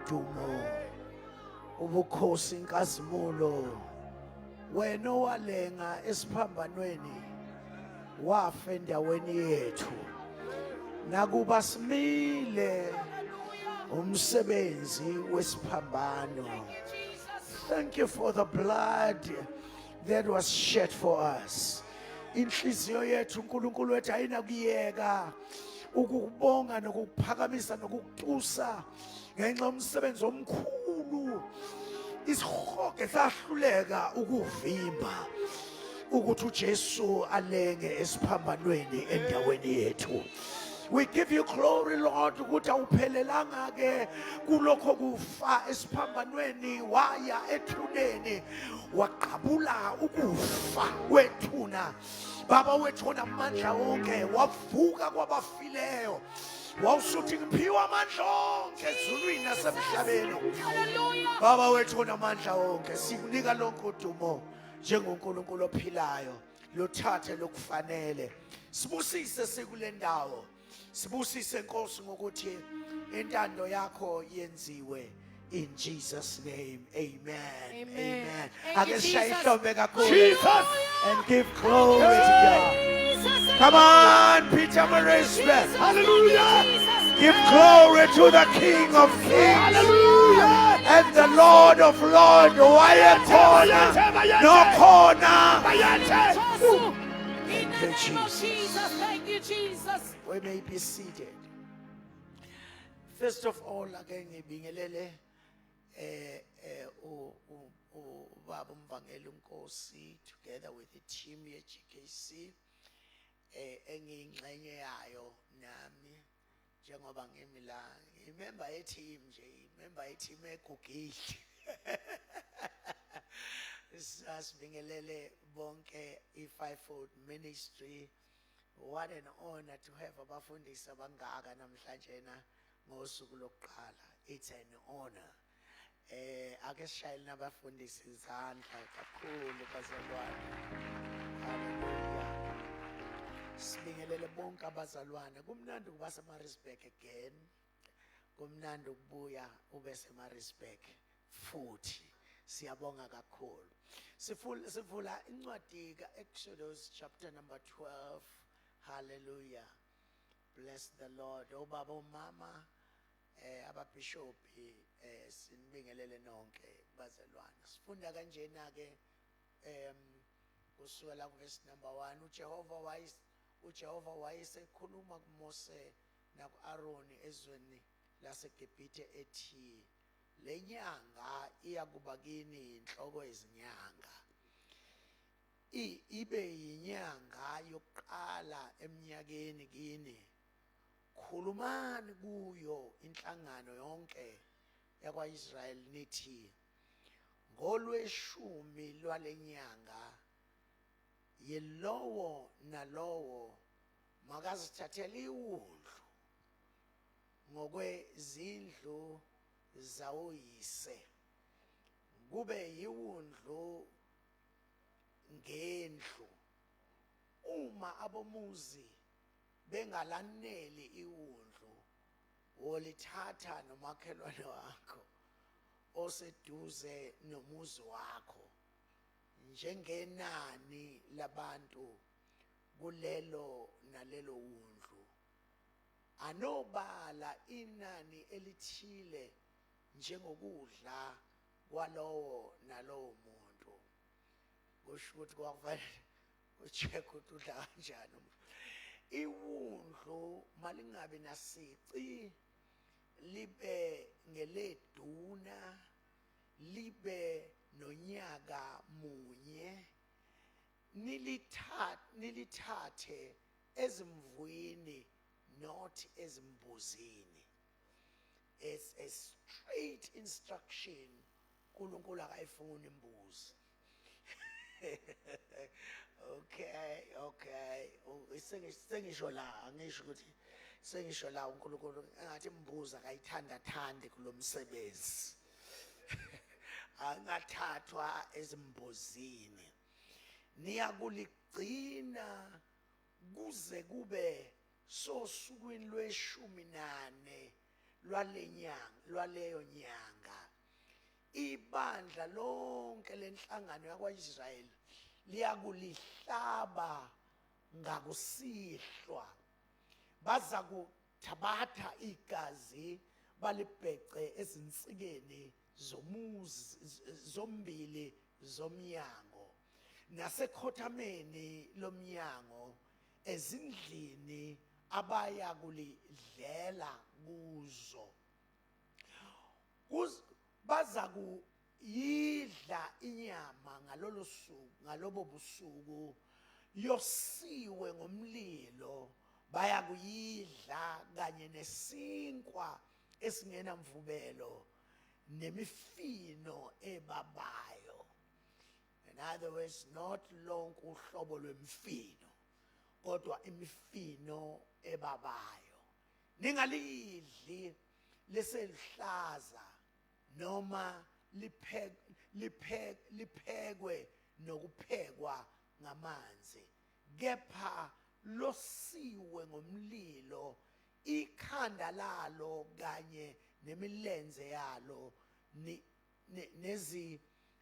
udumo ubukhosi inkazimulo wena owalenga esiphambanweni wafa endaweni yethu nakuba simile umsebenzi wesiphambano. Thank you for the blood that was shed for us. Inhliziyo yethu uNkulunkulu wethu ayinakuyeka ukubonga nokuphakamisa nokukutusa ngenxa yomsebenzi omkhulu isihoge sahluleka ukuvimba ukuthi uJesu alenge esiphambanweni endaweni yethu. We give you glory, Lord, ukuthi awuphelelanga ke kulokho kufa esiphambanweni waya ethuneni waqabula ukufa wethuna. Baba wethu onamandla wonke wavuka kwabafileyo wawusuthi ngiphiwa amandla onke ezulwini nasemhlabeni. Baba wethu onamandla wonke sikunika lonke udumo njengoNkulunkulu ophilayo. Lothathe lokufanele sibusise sikule ndawo. Sibusise Nkosi ngokuthi intando yakho yenziwe. In Jesus' name, amen. Amen. Ake shaye ihlombe kakhulu. Jesus, and give glory to God. Come on, Peter Marisbe. Hallelujah. Give glory to the King of Kings. Hallelujah. And the Lord of Lords. No corner. Thank you, Jesus. Thank you, Jesus. We may be seated. First of all, again, ngibingelele ubaba uMvangeli uNkosi together with the team ye-GKC engiyingxenye yayo nami njengoba ngimi la imember ye-team nje imember ye-team egugile. Sasibingelele bonke i-Fivefold Ministry. What an honor to have abafundisi abangaka namhlanje na ngosuku lokuqala. It's an honor. Ake sishayele nabafundisi izandla kakhulu bazalwane. Hallelujah. Sibingelele bonke abazalwane. Kumnandi ukuba seMaritzburg again. Kumnandi ukubuya ube seMaritzburg futhi. Siyabonga kakhulu. Sivula incwadi ka-Exodus chapter number 12. Hallelujah. Bless the Lord. Obaba umama ababishopi sinibingelele nonke bazalwane. Sifunda kanjena ke kusukela kuverse number 1 uJehova wayesekhuluma kuMose nakuAaroni ezweni laseGibhithe ethi lenyanga iyakuba kini inhloko ezinyanga ibe yinyanga yokuqala eminyakeni kini khulumani kuyo inhlangano yonke yakwaIsrayeli nithi ngolweshumi lwalenyanga yilowo nalowo makazithathele iwundlu ngokwezindlu zawoyise kube yiwundlu ngendlu uma abomuzi bengalaneli iwundlu wolithatha nomakhelwane wakho oseduze nomuzi wakho njengenani labantu kulelo nalelo wundlu anobala inani elithile njengokudla kwalowo nalowo muntu. Kusho ukuthi kwakufanele ucheck ukuthi udla kanjani. Iwundlu malingabe nasici libe ngeleduna libe nonyaka munye nilithathe ezimvwini not ezimbuzini. It's a straight instruction. uNkulunkulu akayifuni imbuzi. Okay. Sengisho la angisho ukuthi sengisho la uNkulunkulu engathi imbuzi akayithanda kulomsebenzi. Angathathwa ezimbuzini. Niyakuligcina kuze kube sosukwini lwe-14 lwaleyo nyanga ibandla lonke lenhlangano yakwa-Israyeli liyakulihlaba ngakusihlwa. Baza kuthabatha igazi balibhece ezinsikeni zombili zomnyango nasekhothameni lomnyango ezindlini abaya kulidlela kuzo. Baza kuyidla inyama ngalobo busuku yosiwe ngomlilo, baya kuyidla kanye nesinkwa esingenamvubelo nemifino ebabayo. In other words, not lonke uhlobo lwemifino kodwa imifino ebabayo. Ningalidli leseluhlaza noma liphekwe nokuphekwa ngamanzi, kepha losiwe ngomlilo, ikhanda lalo kanye nemilenze yalo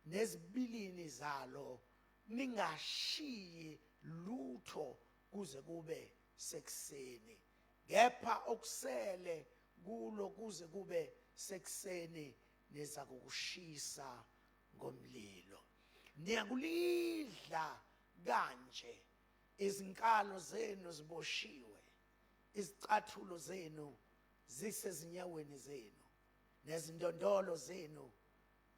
nezibilini zalo ningashiyi lutho kuze kube sekuseni, kepha okusele kulo kuze kube sekuseni niza kukushisa ngomlilo. Niyakulidla kanje, izinkalo zenu ziboshiwe, izicathulo zenu zisezinyaweni zenu, nezindondolo zenu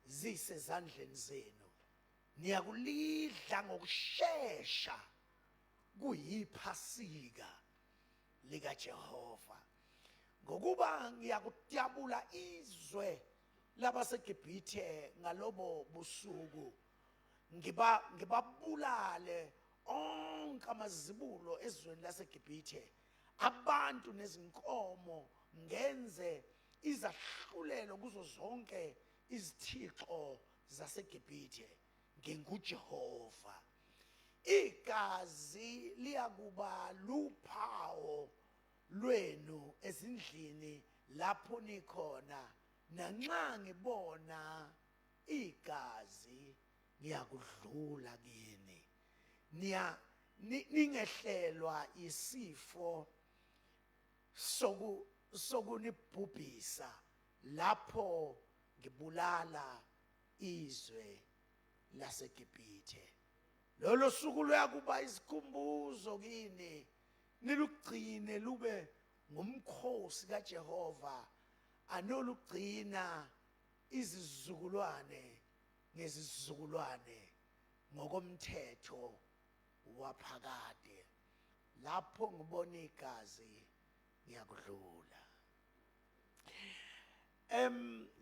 zisezandleni zenu. Niyakulidla ngokushesha, kuyiphasika likaJehova. Ngokuba ngiyakutyabula izwe labaseGibhithe ngalobo busuku, ngibabulale onke amazibulo ezweni laseGibhithe, abantu nezinkomo, ngenze izahlulelo kuzo zonke izithixo zaseGibhithe. NginguJehova. Igazi liyakuba luphawu lwenu ezindlini lapho nikhona, nanxa ngibona igazi ngiyakudlula kini. Ningehlelwa isifo sokunibhubhisa lapho ngibulala izwe laseGibhithe. Lolo suku luyakuba isikhumbuzo kini, nilugcine lube ngumkhosi kaJehova anolugcina izizukulwane ngezizukulwane ngokomthetho waphakade. Lapho ngibona igazi ngiyakudlula.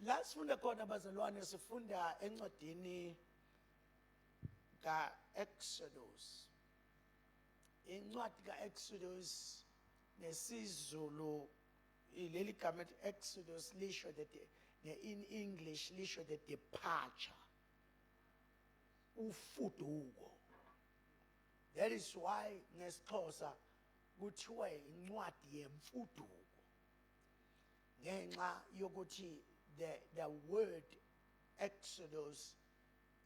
La sifunda khona bazalwane, sifunda encwadini ka-Exodus. Incwadi ka-Exodus nesiZulu leli gama Exodus lisho in English lisho the departure, ufuduko. That is why ngeSixhosa kuthiwa incwadi yemfuduko, ngenxa yokuthi the word Exodus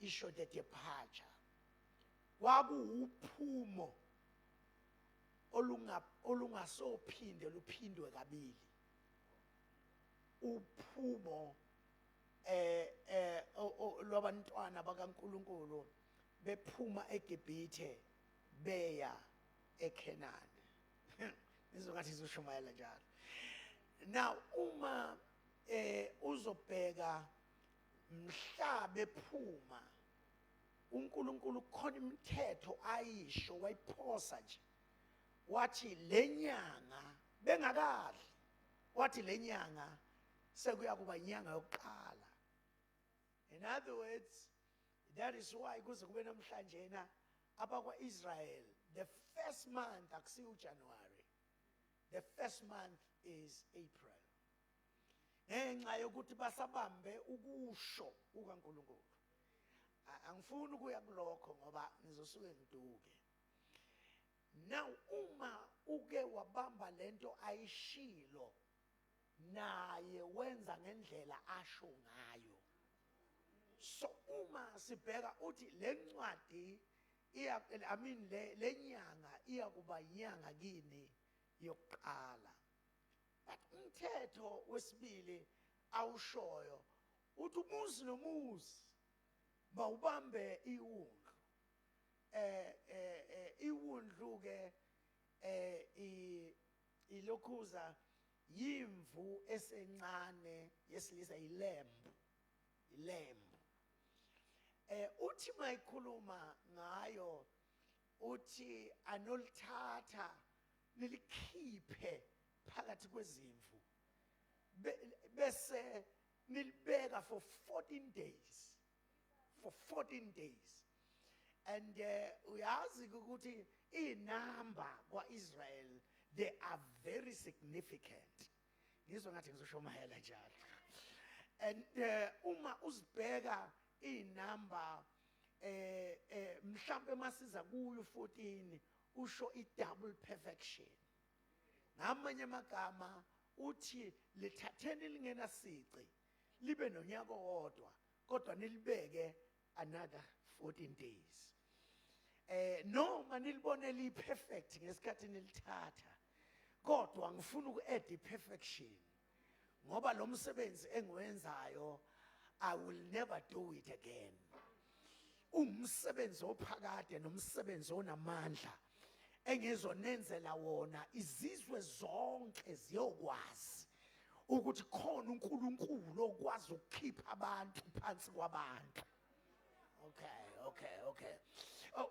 isho the departure. Kwakuwuphumo olungasophinde luphindwe kabili. Uphumo lwabantwana bakaNkulunkulu bephuma eGibhithe beya eKhenani. Ngizongathi izoshumayela njalo. Now uma uzobheka mhla bephuma, uNkulunkulu khona imithetho ayisho wayiphosa nje, wathi lenyanga bengakadli, wathi lenyanga sekuyakuba inyanga yokuqala. In other words, that is why kuze kube namhlanje na abakwa-Israel, the first month akusiyo January, the first month is April. Ngenxa yokuthi basabambe ukusho kukaNkulunkulu. Angifuni ukuya kulokho ngoba ngizosuke ngiduke. Now uma uke wabamba lento ayishilo naye wenza ngendlela asho ngayo. So uma sibheka uthi lencwadi lenyanga iyakuba inyanga kini yokuqala. But umthetho wesibili awushoyo uthi umuzi nomuzi bawubambe iwundlu. Iwundlu ke ilokhuza yimvu esencane yesilisa ilembu. Uthi mayikhuluma ngayo uthi anolithatha nilikhiphe phakathi kwezimvu bese nilibeka for 14 days. For 14 days. And uyazi ukuthi inamba kwaIsrael they are very significant. Ngizwe ngathi ngizosho mahela njalo. And uma uzibheka inamba mhlambe masiza kuyo 14 usho i-double perfection. Ngamanye amagama uthi lithatheni lingena sici libe nonyaka owodwa kodwa nilibeke another 14 days. Noma nilibone li perfect ngesikhathi nilithatha kodwa ngifuna uku-add i-perfection ngoba lo msebenzi engiwenzayo I will never do it again. Umsebenzi ophakade nomsebenzi onamandla engizonenzela wona izizwe zonke ziyokwazi ukuthi khona uNkulunkulu okwazi ukukhipha abantu phansi kwabantu. Okay.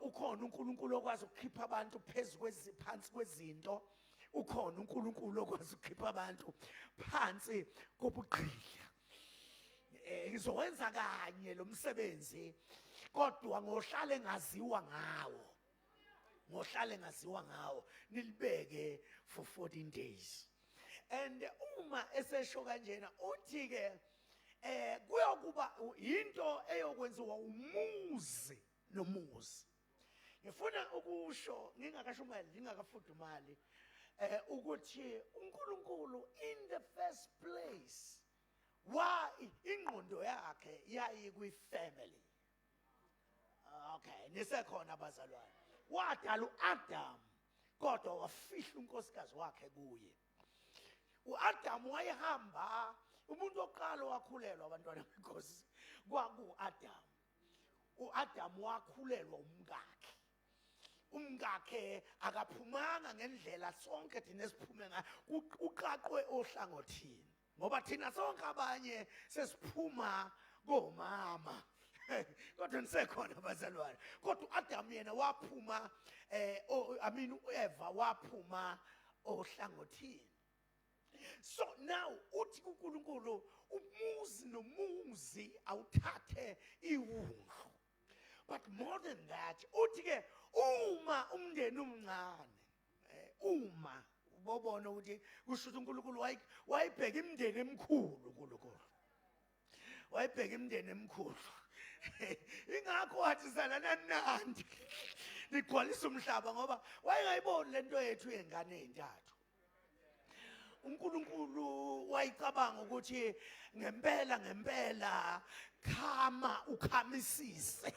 Ukhona uNkulunkulu okwazi ukukhipha abantu phansi kwezinto. Ukhona uNkulunkulu okwazi ukukhipha abantu phansi kobugqila. Ngizowenza kanye lo msebenzi kodwa ngohlale ngaziwa ngawo nilibeke for 14 days. And uma esesho kanjena uthi ke kuyokuba into eyokwenziwa umuzi nomuzi. Ngifuna ukusho ngingakafudumali ukuthi uNkulunkulu in the first place why ingqondo yakhe yayi kwi-family. Okay, nisekhona abazalwane. Wadala uAdam kodwa wafihla unkosikazi wakhe kuye. uAdam wayehamba umuntu oqala wakhulelwa abantwana beNkosi kwaku-Adam. uAdam wakhulelwa umkakhe akaphumanga ngendlela sonke thina esiphume ngayo uqaqwe ohlangothini ngoba thina sonke abanye sesiphuma komama. Kodwa nisekhona abazalwane kodwa uAdam yena waphuma uEva waphuma ohlangothini. So now uthi uNkulunkulu umuzi nomuzi awuthathe iwundlu. But more than that uthi ke uma umndeni umncane uma ubobona ukuthi kusho ukuthi uNkulunkulu wayibheka imindeni emikhulu uNkulunkulu. Wayibheka imindeni emikhulu. Ingakho wathi salananandi ligcwalisa umhlaba ngoba wayengayiboni lento yethu yengane ezintathu. uNkulunkulu wayicabanga ukuthi ngempela ukhamisise.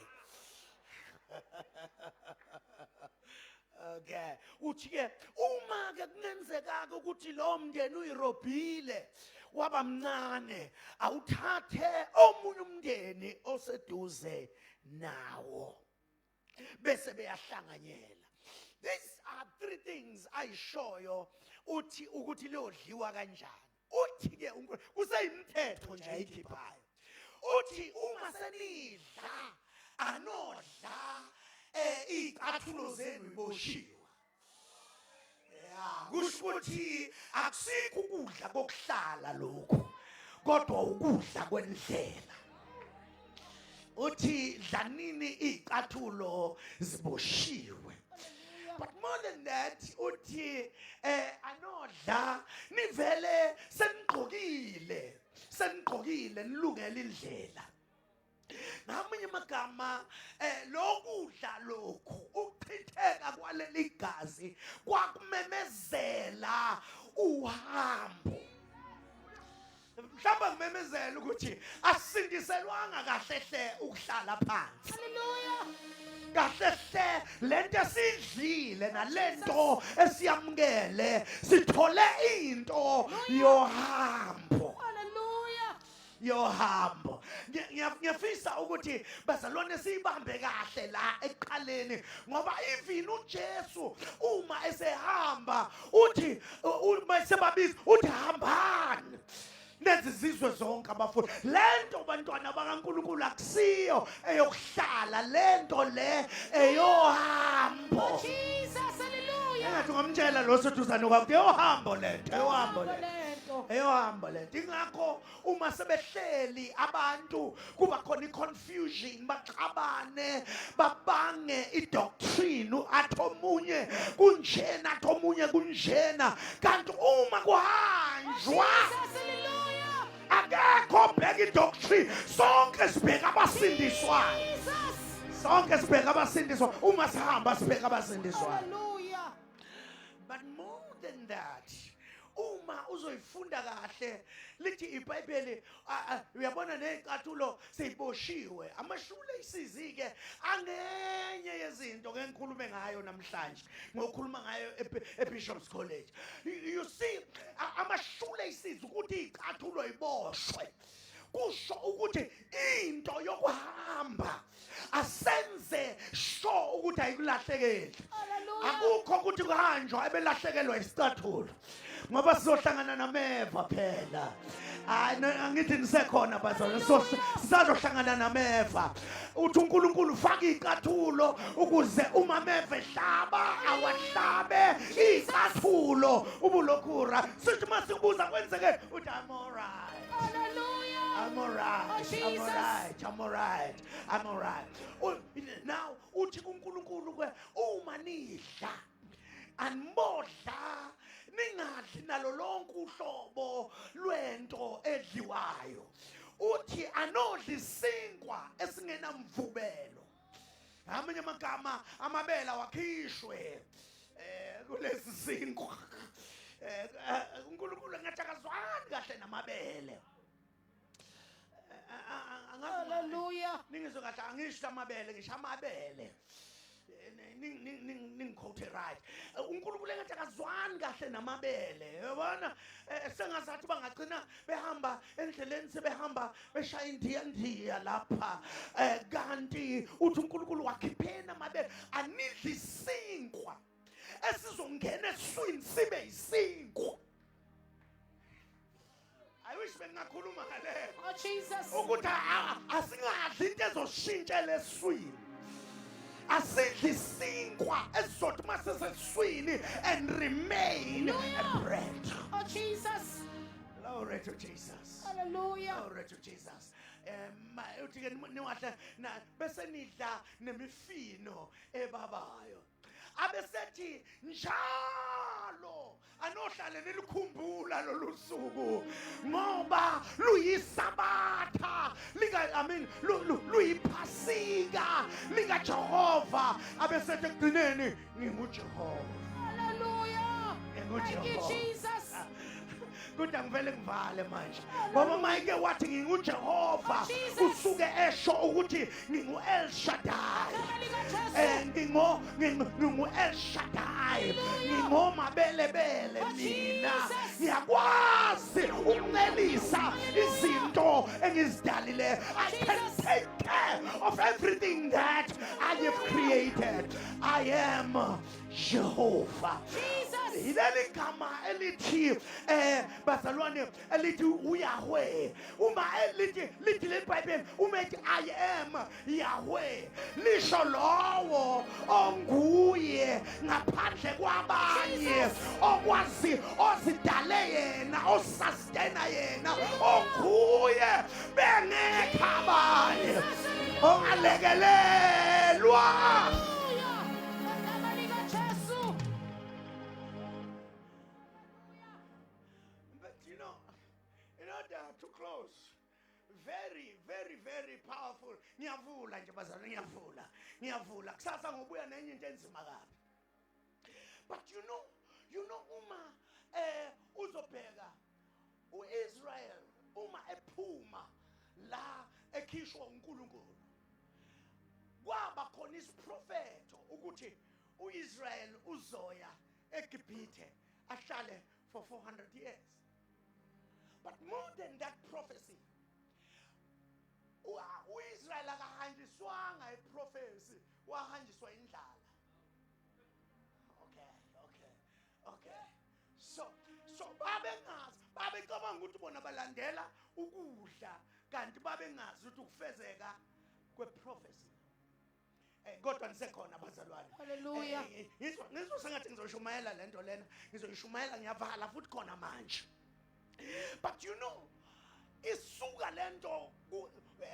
Okay, uthi ke uma ke kungenzeka ukuthi lo mndeni uyirobhile waba mncane awuthathe omunye umndeni oseduze nawo bese beyahlanganyela. These are three things ayishoyo uthi ukuthi lodliwa kanjani. Uthi ke kuseyimthetho nje ayikhiphayo. Uthi uma senidla anodla izicathulo zenu iboshiwe. Kusho ukuthi akusikho ukudla kokuhlala lokho kodwa ukudla kwendlela. Uthi dlanini izicathulo ziboshiwe. But more than that uthi anodla nivele senigqokile nilungele indlela. Ngamanye amagama lokudla lokhu uchitheka kwaleli gazi kwakumemezela uhambo. ngiyamemezela ukuthi asindiselwanga kahle hle ukuhlala phansi. Hallelujah. Kahle hle lento esidlile nalento esiyamukele sithole into yohambo. Hallelujah. Yohambo. Ngiyafisa ukuthi bazalwane siyibambe kahle la eqaleni ngoba even uJesu uma esehamba uthi uma sebabiza uthi hambani nezizizwe zonke abafundi lento bantwana bakaNkulunkulu akusiyo eyokuhlala lento le eyohambo. Jesus, hallelujah. Engathi ngamtshela lo sethuzana kwakho eyohambo lento eyohambo lento Lento. eyohambo lento ingakho uma sebehleli abantu kuba khona iconfusion baxabane babange idoctrine athi omunye kunjena athi omunye kunjena kanti uma kuhanjwa Jesus, hallelujah. akekho bheka idoctrine sonke sibheka abasindiswayo Jesus. sonke sibheka abasindiswayo uma sihamba sibheka abasindiswayo. Hallelujah. But more than that, uma uzoyifunda kahle lithi iBhayibheli uyabona nezicathulo seyiboshiwe amashule isizike angenye yezinto ke ngikhulume ngayo namhlanje ngokukhuluma ngayo eBishop's College. You see amashule isizi ukuthi izicathulo iboshwe kusho ukuthi into yokuhamba asenze sure ukuthi ayikulahlekeli. Hallelujah. Akukho ukuthi kuhanjwa ebelahlekelwa isicathulo ngoba sizohlangana nameva phela. Angithi nisekhona bazalwane sizohlangana nameva. Uthi uNkulunkulu ufaka izicathulo ukuze uma ameva ehlaba awahlabe izicathulo ubulokhura sithi masibuza kwenzeke uthi I'm all right. Hallelujah. I'm all right. Oh, I'm all Jesus. right. I'm all right. I'm all right. Now, uthi kuNkulunkulu ke uma nidla anmodla ningadli nalo lonke uhlobo lwento edliwayo. Uthi anodli isinkwa esingenamvubelo. Amanye amagama amabela wakhishwe kulesi sinkwa. uNkulunkulu ngathi akazwani kahle namabele. Hallelujah. Ningizwe kahle angisho amabele ngisho amabele. Ningiquote right. uNkulunkulu ngathi akazwani kahle namabele. Yabona sengazathi bangagcina behamba endleleni sebehamba beshaya indiya lapha kanti uthi uNkulunkulu wakhiphena amabele anidli isinkwa esizongena eswini sibe isinkwa. I wish bengakhuluma ngale. Oh, Jesus. Ukuthi asingadli into ezoshintshela eswini. Asidli isinkwa esizothi maseseswini and remain a bread. Oh, Jesus. Glory to Jesus. Hallelujah. Glory to Jesus. Uthi ke niwahle bese nidla nemifino ebabayo. Abesethi njalo anohlale nelikhumbula lolu suku ngoba luyisabatha luyiphasika lika Jehova. Abesethi ekugcineni nginguJehova. Hallelujah. Thank you, Jesus. Kuthi angivele ngivale manje ngoba mayike wathi nginguJehova usuke esho ukuthi ngingu-El Shaddai. Ngingu-El Shaddai ngingomabelebele mina ngiyakwazi ukuncelisa izinto engizidalile. I can take care of everything that I have created. I am Jehovah. Ileli gama elithi bazalwane elithi uYahweh uma lithi leBhayibheli uma ethi I am Yahweh lisho lowo onguye ngaphandle kwabanye okwazi ozidale yena osustain yena onguye bengekho abanye ongalekelelwa. To close, very powerful. Ngiyavula nje bazalwane ngiyavula kusasa ngobuya nenye into enzima kabi. But you know uma uzobheka uIsrael uma ephuma la ekhishwa uNkulunkulu kwaba khona isiprofeto ukuthi uIsrael uzoya eGibhithe ahlale for 400 years. But more than that prophecy, uIsrael akahanjiswanga iprophecy, wahanjiswa indlala. Okay. So babecabanga ukuthi bona balandela ukudla kanti babengazi ukuthi ukufezeka kweprofecy. Kodwa nisekhona abazalwane. Hallelujah. Ngizwe sengathi ngizoshumayela lento lena, ngizoyishumayela ngiyavala futhi khona manje. But you know, isuka lento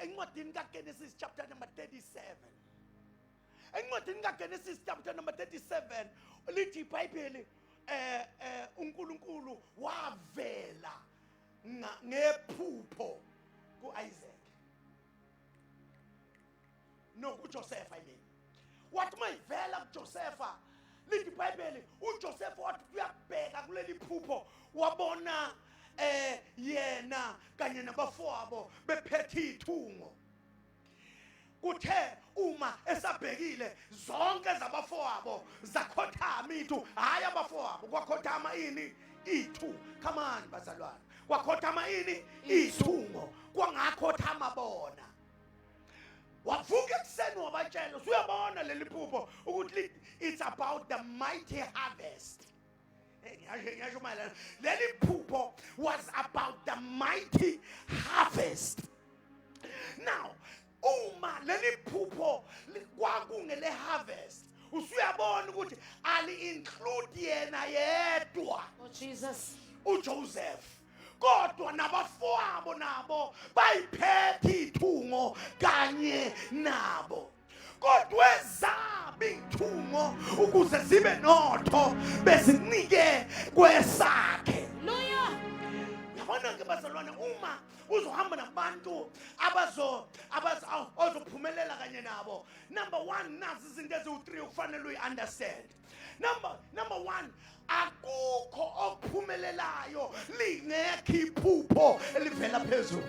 encwadini kaGenesis chapter number 37. Encwadini kaGenesis chapter number 37 lithi iBhayibheli uNkulunkulu wavela ngephupho kuIsaac. No, kuJoseph I mean. What mayivela kuJosepha lithi iBhayibheli uJoseph wathi uyabheka kuleli phupho wabona yena kanye nabafowabo bephethe ithungo. Kuthe uma esabhekile zonke zabafowabo zakhothama ithu, hayi abafowabo kwakhothama ini ithu. Come on bazalwane, kwakhothama ini ithungo, kwangakhothama bona. Wavuka ekuseni wabatshela uyabona leli phupho ukuthi it's about the mighty harvest. Leli phupho was about the mighty harvest. Now uma leli phupho kwakungele harvest, usuyabona ukuthi ali include yena yedwa, Oh Jesus. uJoseph, kodwa nabafowabo nabo bayiphethe ithungo kanye nabo. Kodwa ezabe ithungo ukuze zibe notho bezinike kwesakhe. Hallelujah. Yabona ke bazalwane, uma uzohamba nabantu ozophumelela kanye nabo, number 1 nazi izinto eziwu3 ukufanele uyi-understand. Number 1, akukho okuphumelelayo lingekho iphupho elivela phezulu.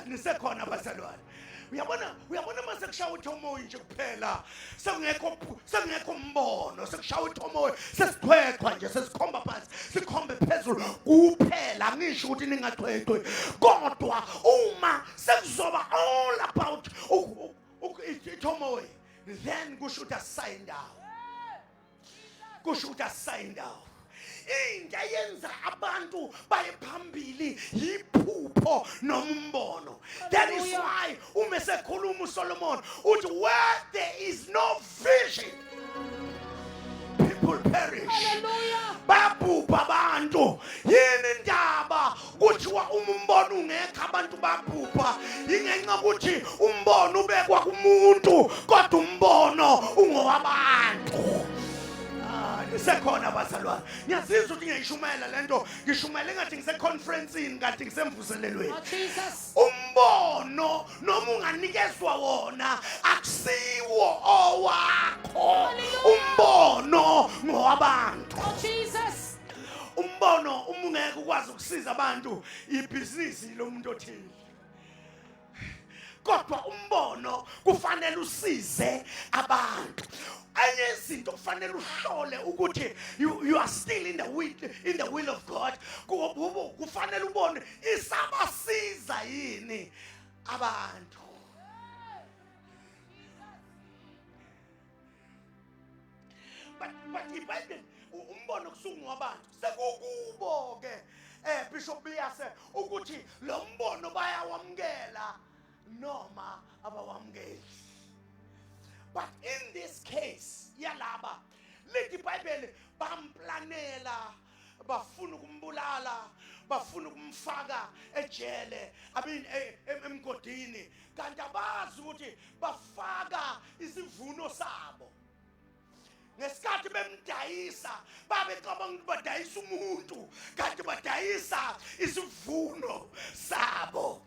Nisekhona bazalwane. Uyabona mase kushawa uThomoyi nje kuphela, sengekho umbono, sekushawa uThomoyi, sesiqhweqhwa nje, sesikhomba phansi, sikhombe phezulu kuphela, ngisho ukuthi ningaqhweqhwe. Kodwa uma sekuzoba all about uThomoyi, then kusho ukuthi asigned out. Kusho ukuthi asigned out. Into yenza abantu baye phambili yiphupho nombono. That is why uma sekhuluma uSolomon uthi where there is no vision people perish. Hallelujah. Babhubha abantu. Yini indaba kuthiwa umbono ungekho abantu babhubha? Ingenxa ukuthi umbono ubekwa kumuntu kodwa umbono ungowabantu. Sekhona bazalwane, ngiyazizwa ukuthi ngiyishumayela lento, ngishumayela engathi ngise-conference-ini kanti ngisemvuselelweni. Oh Jesus. Umbono noma unganikezwa wona akusiwo owakho, umbono ngowabantu. Oh Jesus. Umbono uma ungeke ukwazi ukusiza abantu, ibhizinisi lomuntu othile. Kodwa umbono kufanele usize abantu. Enye izinto kufanele uhlole ukuthi you are still in the will of God. Kufanele ubone isabasiza yini abantu. But iBhayibheli umbono kusungu wabantu sekukubo ke Bishop Liyase ukuthi lo mbono bayawamkela noma abawamkeli. But in this case, yalaba lithi iBhayibheli bamplanela, bafuna ukumbulala, bafuna ukumfaka ejele, emgodini, kanti abazi ukuthi bafaka isivuno sabo. Ngesikhathi bemdayisa babecabanga ukuthi badayisa umuntu, kanti badayisa isivuno sabo.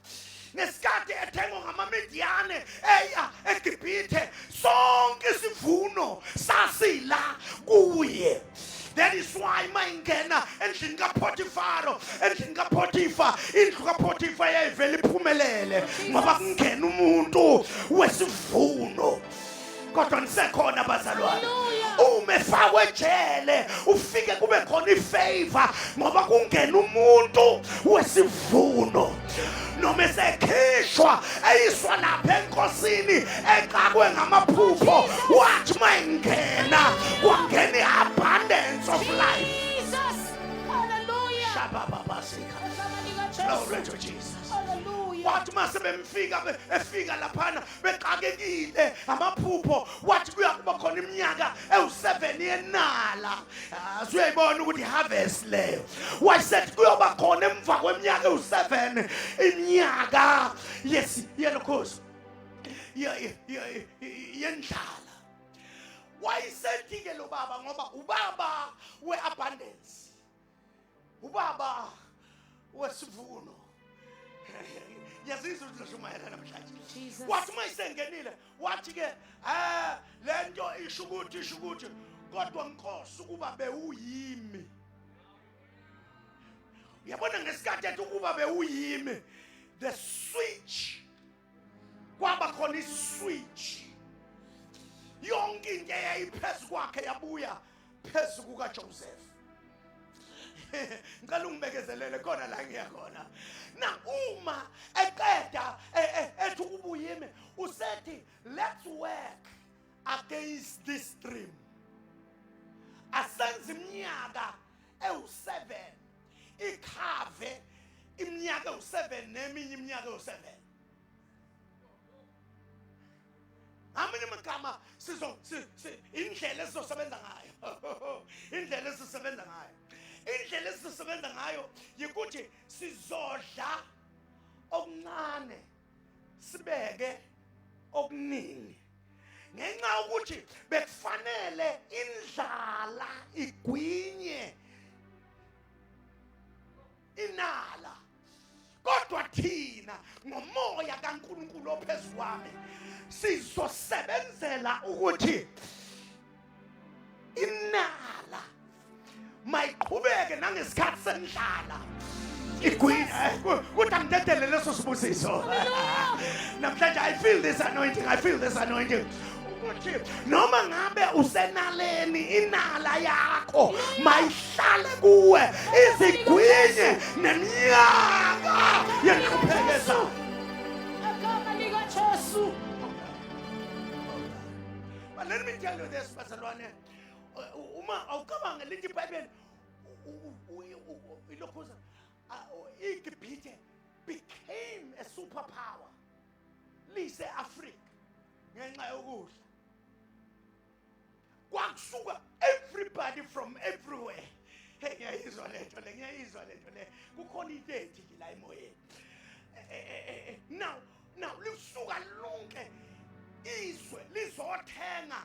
Ngesikhathi ethengwa ngamaMidiyane eya eGibhithe, sonke isivuno sasila kuye. That is why mayingena endlini kaPotifaro kodwa nisekhona bazalwane. Hallelujah. Umefakwe ejele ufike kube khona ifavor ngoba kungena umuntu wesivuno noma esekhishwa eyiswa lapha enkosini exakwe ngamaphupho wathi mayingena kwangena i-abundance of life. Jesus. Hallelujah. Shabababasika. Igama lika Glory Jesu. to Jesus. Hallelujah. Wathi mase efika laphana bexakekile amaphupho wathi kuyakuba khona iminyaka ewu7 yenala. Siyayibona ukuthi harvest leyo. Wayesethi kuyoba khona emva kweminyaka ewu7 iminyaka yelokhozi yendlala. Wayesethi ke lo baba ngoba ubaba weabundance, ubaba wesivuno. Yazizwe uzoshumayela namhlanje. Jesus. Wathi mayisengenile wathi ke lento isho ukuthi kodwa Nkosi ukuba bewuyimi. Uyabona ngesikhathi ethi ukuba bewuyimi, the switch kwaba khona iswitch yonke into eyayiphezu kwakhe yabuya phezu kukaJoseph. Ngicela ungibekezelele khona la ngiyakhona. Na uma eqeda ethi ukubuyime usethi let's work against this dream. Asenze iminyaka ewu7 ikhave iminyaka ewu7 neminye iminyaka ewu7. Amanye amagama indlela esizosebenza ngayo. Indlela esizosebenza ngayo. Indlela esizosebenza ngayo yikuthi sizodla okuncane sibeke okuningi. Ngenxa ukuthi bekufanele indlala igwinye inala. Kodwa thina ngomoya kaNkulunkulu ophezulu kwami sizosebenzela ukuthi inala mayiqhubeke nangesikhathi sendlala igwinye. Kuthi angidedele leso sibusiso. Namhlanje I feel this anointing. Noma ngabe usenaleni inala yakho mayihlale kuwe izigwinye neminyaka yenhluphekeza. Igama lika Jesu. But let me tell you this, bazalwane. Uma awucabanga lithi iBhayibheli ilokhuza iGibhithe became a superpower. Lise Africa ngenxa yokudla. Kwakusuka everybody from everywhere. Hey, ngiyayizwa lento le. Kukhona into ethi la emoyeni. Now lisuka lonke izwe lizothenga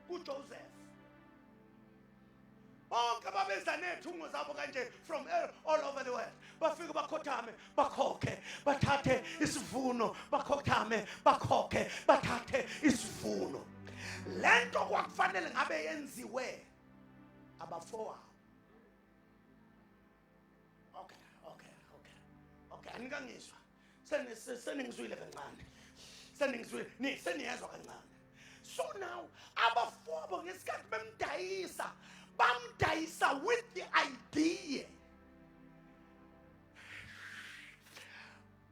kuJoseph. Bonke babeza nethungo zabo kanje from all over the world. Bafika bakhothame bakhokhe bathathe isivuno bakhothame bakhokhe bathathe isivuno. Lento kwakufanele ngabe yenziwe abafowabo. Okay, anikangizwa. Seningizwile kancane. Seniyezwa kancane. So now abafowabo ngesikhathi bamdayisa with the idea.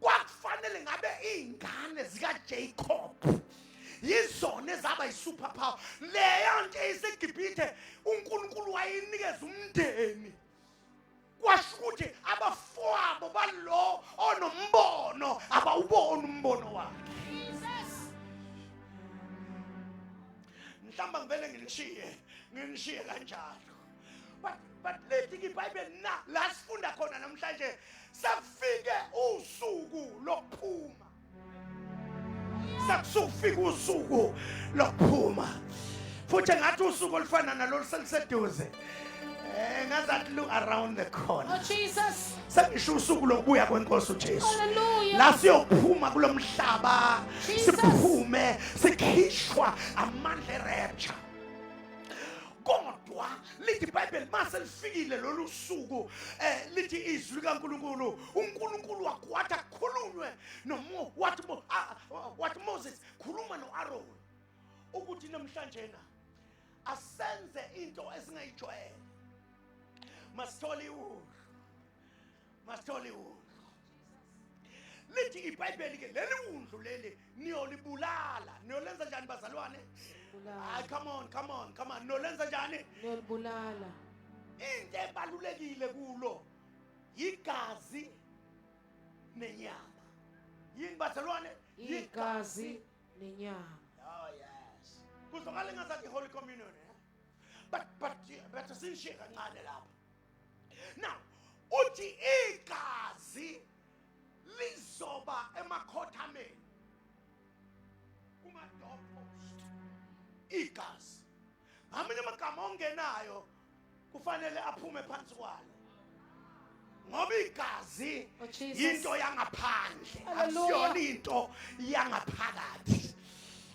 Kwakufanele ngabe ingane zikaJacob yizona ezaba yisuperpower. Leyo nto eyiseGibhithe uNkulunkulu wayinikeza umndeni. Kwasho ukuthi abafowabo balo onombono abawubona umbono wakhe. Jesus. Mhlamba ngivele nginishiye kanjalo. But lethi iBhayibheli la sifunda khona namhlanje safike usuku lokuphuma. Sakufika usuku lokuphuma. Futhi ngathi usuku olufana nalolu seliseduze. Ngazathi look around the corner. Oh Jesus. Sengisho usuku lokubuya kwenkosi uJesu. Hallelujah. La siyophuma kulomhlaba Jesus. siphume sikhishwa amandla rapture. Kodwa lithi iBhayibheli mase lifikile lolu suku lithi izwi kaNkulunkulu uNkulunkulu wakwatha kukhulunywe wathi Moses khuluma noAaron ukuthi namhlanje na asenze into esingayijwayele. Masithole iwulu. Masithole iwulu. Lithi iBhayibheli ke leli wundlu leli niyolibulala. Niyolenza njani bazalwane? Ah, come on. Nolenza njani? Niyolibulala. Into ebalulekile kulo igazi nenyama. Yini bazalwane? Igazi nenyama. Oh yes. Kuzokala ngazathi Holy Communion. But sinishiye kancane lapha. Now, uthi igazi lizoba emakhothameni. Kuma doorpost. Igazi. Amanye amagama ongenayo kufanele aphume phansi kwalo. Ngoba igazi Oh, Jesus. into yangaphandle, Hallelujah. akusiyona into yangaphakathi.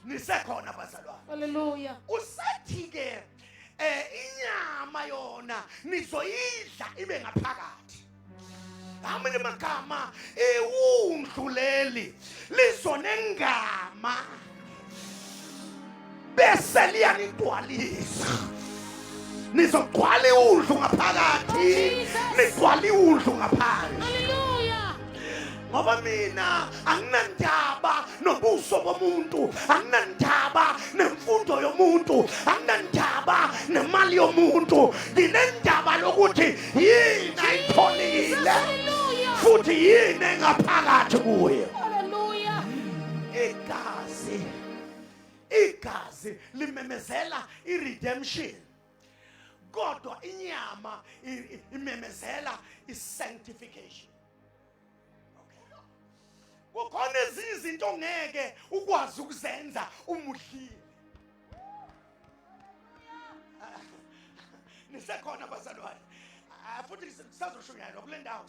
Nisekhona bazalwane. Hallelujah. Usethi ke inyama yona nizoyidla ibe ngaphakathi. Amanye amagama ewundlu leli lizonengama bese liyanigcwalisa. Nizogcwala iwundlu ngaphakathi, nigcwala iwundlu ngaphandle. Hallelujah. Ngoba mina anginandaba nobuso bomuntu, anginandaba nemfundo yomuntu, anginandaba nemali yomuntu. Nginendaba lokuthi yini ayitholile Hallelujah. futhi yini engaphakathi kuye. Hallelujah. Igazi limemezela i-redemption. Kodwa inyama imemezela i-sanctification. Kukhona ezinye izinto ongeke ukwazi ukuzenza umudlile. Nisekhona bazalwane. Futhi kusazoshunyayelwa kule ndawo,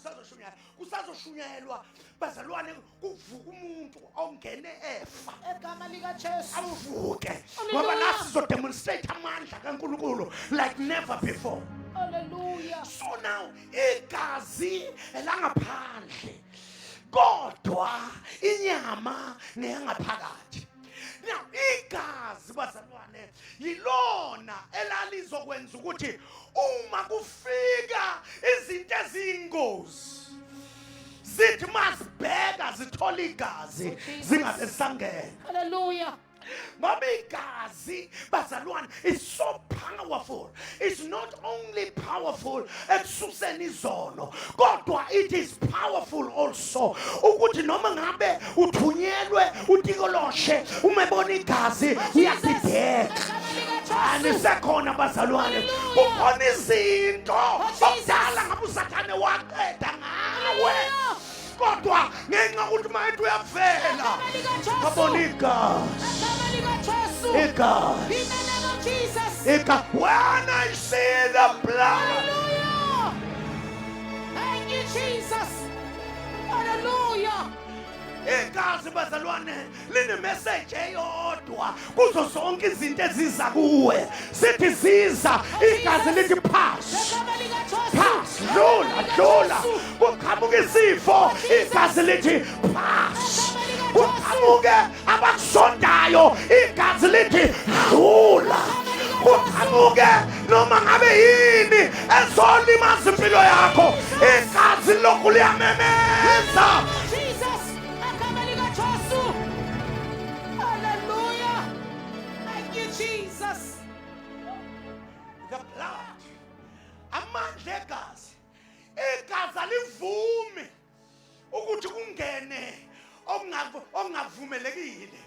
kusazoshunyayelwa bazalwane, kuvuka umuntu ongene efa. Egama likaJesu. Avuke. Ngoba la sizodemonstrate amandla kaNkulunkulu like never before. Hallelujah. So now igazi elangaphandle kodwa inyama neyangaphakathi. Now igazi bazalwane yilona elalizokwenza ukuthi uma kufika izinto eziyingozi zithi masibheka zithola igazi zingabe sangena. Hallelujah. Ngoba igazi bazalwane is so powerful. It's not only powerful ekususeni izono, kodwa it is powerful also ukuthi noma ngabe uthunyelwe utikoloshe umebona igazi uyazideka. Anisekhona bazalwane, kukhona izinto okudala ngabe usathane waqeda ngawe, kodwa ngenxa ukuthi manje uyavela kabona igazi. In the name of Jesus. When I see the blood, Hallelujah. Thank you, Jesus. Hallelujah. igazi bazalwane line message eyodwa kuzo zonke izinto eziza kuwe. Sithi ziza igazi lithi pass. Egama likaJesu. Pass, dlula. Kuqhamuka isifo, igazi lithi pass. Kuqhamuke abakusondayo, igazi lithi dlula. Kuqhamuke noma ngabe yini ezolimaza impilo yakho, igazi lokhu liyamemeza. Jesus. Egama likaJesu. Hallelujah. Thank you, Jesus. The blood, amandla egazi alivumi ukuthi kungene okungavumelekile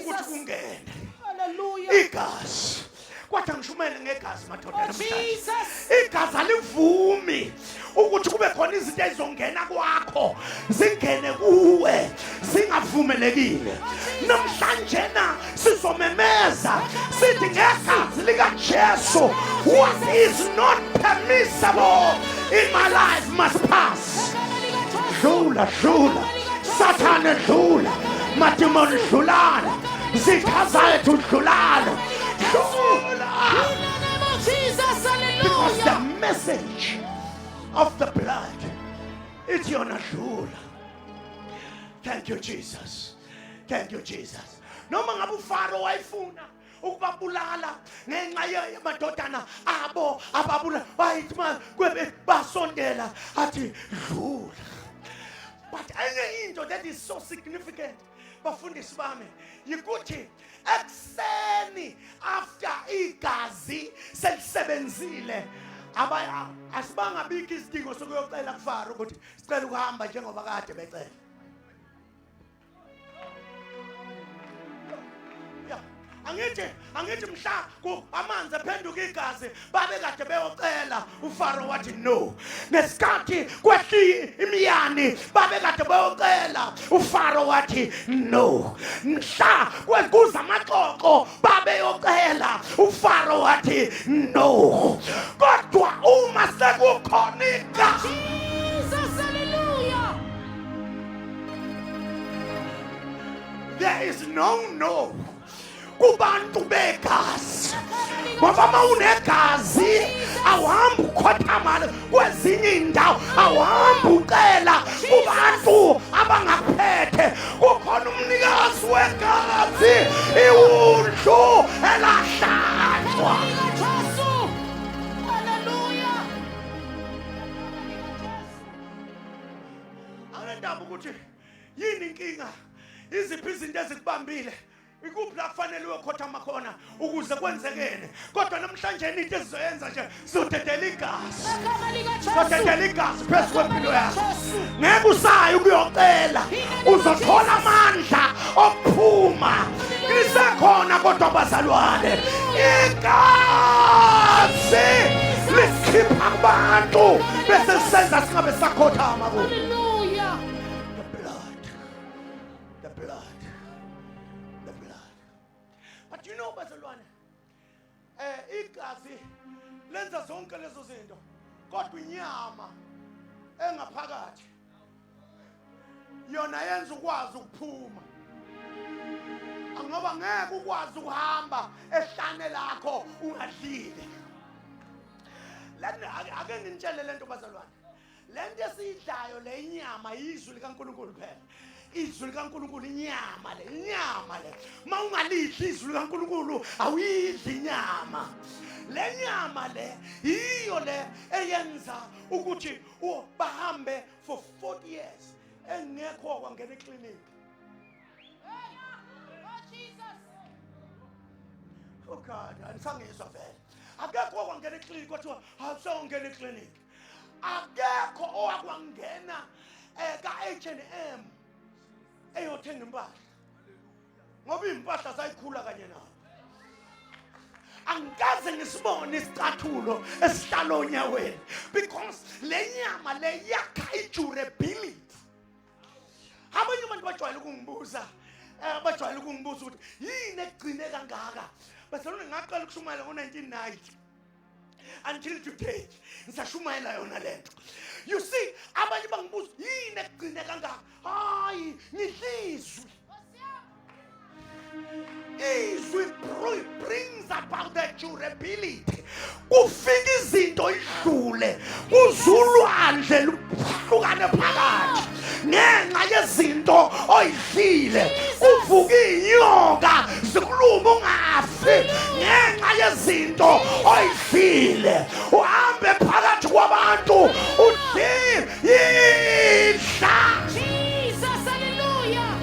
ukuthi kungene. Hallelujah. Igazi kwathi ngishumele ngegazi madoda namhlanje. Jesus. Igazi alivumi ukuthi kube khona izinto ezongena kwakho zingene kuwe zingavumelekile. Namhlanje na sizomemeza sithi ngegazi likaJesu, what is not permissible in my life must pass. Dlula, Satan dlula, madimoni dlulana, zithaza ethu dlulana. In the name of Jesus. Because the Hallelujah. message of the blood is yona dlula. Thank you, Jesus. Thank you, Jesus. Noma ngabe uFaro wayefuna ukubabulala ngenxa yamadodana abo ababulala bayithi kwebe basondela athi dlula. But enye into that is so significant bafundisi bami yikuthi ekseni after igazi selisebenzile asibangabiki isidingo sokuyocela kuFaro ukuthi sicela ukuhamba njengoba kade becela. Angithi mhla amanzi ephenduka igazi babe kade beyocela uFaro wathi no. Nesikhathi kwehli imiyani babe kade beyocela uFaro wathi no. Mhla kwekuza amaxoxo babe yocela uFaro wathi no. Kodwa uma sekukhona igazi, Jesus, hallelujah. there is no kubantu begazi. Ngoba mawunegazi awuhambi ukhothamala kwezinye indawo, awuhambi ucela kubantu abangaphethe. Kukhona umnikazi wegazi, iwundlu elahlanjwa. Hallelujah. Angendaba ukuthi yini inkinga, iziphi izinto ezikubambile, ikuphi la kufanele uyokhothama khona ukuze kwenzekene. Kodwa namhlanje into esizoyenza nje sizodedela igazi. Sizodedela igazi phezu kwempilo yakho. Ngeke usaye ukuyocela, uzothola amandla okuphuma. Lisekhona kodwa bazalwane, igazi likhipha kubantu bese senza singabe sakhothama kubo. Hallelujah. The blood. But you know bazalwane, igazi lenza zonke lezo zinto, kodwa inyama engaphakathi yona yenza ukwazi ukuphuma. Ngoba ngeke ukwazi ukuhamba ehlane lakho ungadlile. Ake ngintshele lento bazalwane, lento esiyidlayo le inyama yizwi likaNkulunkulu phela. Izwi likaNkulunkulu inyama le. Mawungalidli izwi likaNkulunkulu awuyidli inyama. Le nyama le yiyo le eyenza ukuthi bahambe for 40 years engekho kwangena eclinic. Oh God, angisangizwa vele. Akekho kwangena eclinic kwathiwa awusongena eclinic. Akekho owakwangena ka-H&M eyothenga impahla. Ngoba impahla zayikhula kanye nawo. Angikaze ngisibone isicathulo esihlala onyaweni, because le nyama le yakha i-durability. Abanye abantu bajwayele ukungibuza ukuthi yini egcine kangaka. Basalone ngaqala ukushumayela ngo-1990 until today ngisashumayela yona lento. You see, abanye bangibuza yini egcine kangaka. Hayi, ngidlizwe. Izwi brings about the durability. Kufika izinto idlule, kuzulwandle luhlukane phakathi ngenxa yezinto oyidlile. Kuvuka inyoka zikuluma ungafi ngenxa yezinto oyidlile. Uhambe phakathi kwabantu udlidla. Jesus, hallelujah.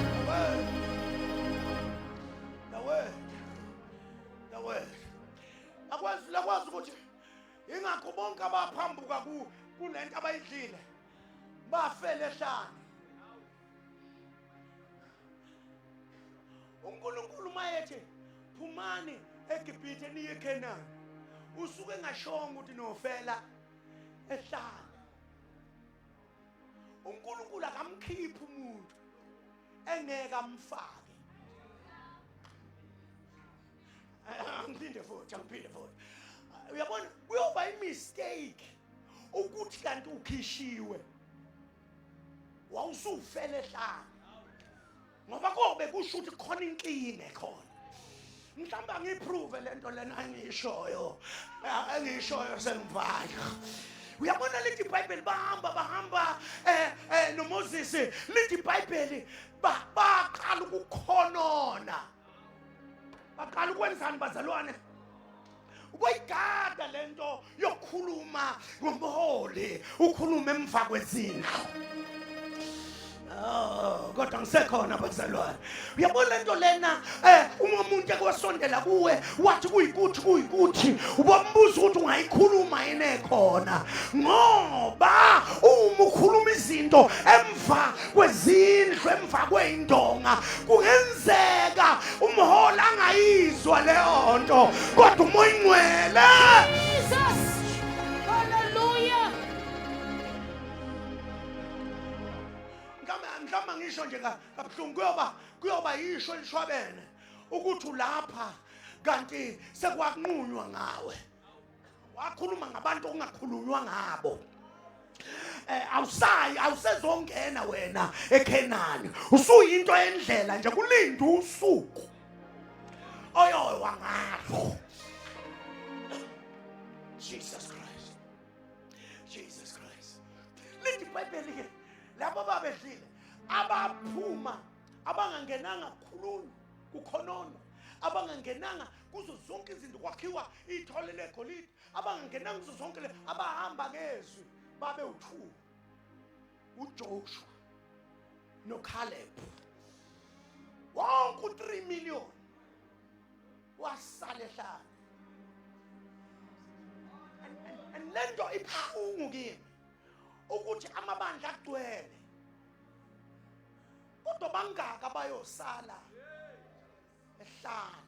The word. Lakwazi ukuthi ingakho bonke abaphambuka kulento abayidlile bafele ehlane. uNkulunkulu mayethi phumani eGibhithe niye eKhenani, usuke engashongo ukuthi nofela ehlane. uNkulunkulu akamkhiphi umuntu engeke amfake. Angiphinde futhi. Uyabona kuyoba imistake ukuthi kanti ukhishiwe wawusufele ehlane, ngoba kobe kusho ukuthi khona inkinga ekhona. Mhlawumbe ngiprove lento lena engiyishoyo sengivayo. Uyabona lithi iBhayibheli bahamba noMoses, lithi iBhayibheli baqala ukukhonona. baqala ukwenzani bazalwane? Ubuyigada lento yokukhuluma ngomholi, ukhuluma emva kwezindlu. Oh, kodwa ngisekhona bazalwane. Uyabona lento lena uma umuntu ekwasondela kuwe wathi kuyikuthi ubambuza ukuthi ungayikhuluma yini ekhona, ngoba uma ukhuluma izinto emva kwezindlu, emva kweyindonga, kungenzeka umholi angayizwa leyo nto, kodwa umoya ingcwele ngama ngisho nje kabuhlungu kuyoba yisho elishwabene ukuthi ulapha kanti sekwakunqunywa ngawe, wakhuluma ngabantu ongakhulunywa ngabo. Awusezongena wena eKhenani, usuyinto endlela nje, kulinda usuku oyowa ngalo. Jesus Christ. Lithi iBhayibheli ke labo babedlile abaphuma abangangenanga kukhulunywa kukhonono, abangangenanga kuzo zonke izinto kwakhiwa ithole legolide, abangangenanga kuzo zonke le, abahamba ngezwi babe u2, uJoshua noCaleb, wonke u3 million wasala ehlane. And lento ibuhlungu kimi ukuthi amabandla agcwele kodwa bangaka bayosala ehlane.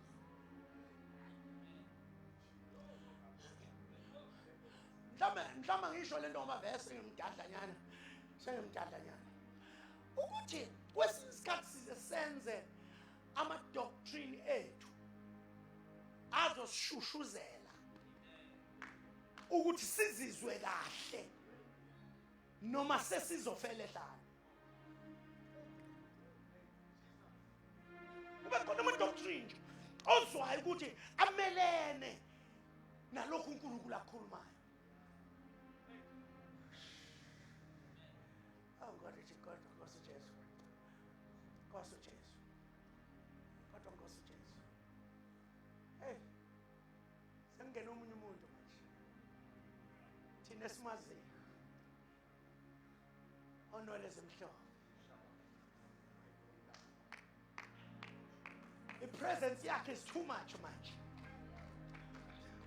Mhlawumbe ngisho lento ngamavesi sengimdadlanyana ukuthi kwesinye isikhathi size senze ama-doctrine ethu azosishushuzela ukuthi sizizwe kahle noma sesizofela ehlane. Kube khona ama-doctrine ozwayo ukuthi amelene nalokhu uNkulunkulu akukhulumayo. Sengena omunye umuntu manje thina esimaziyo onwele ezimhlophe. Presence yakhe is too much manje.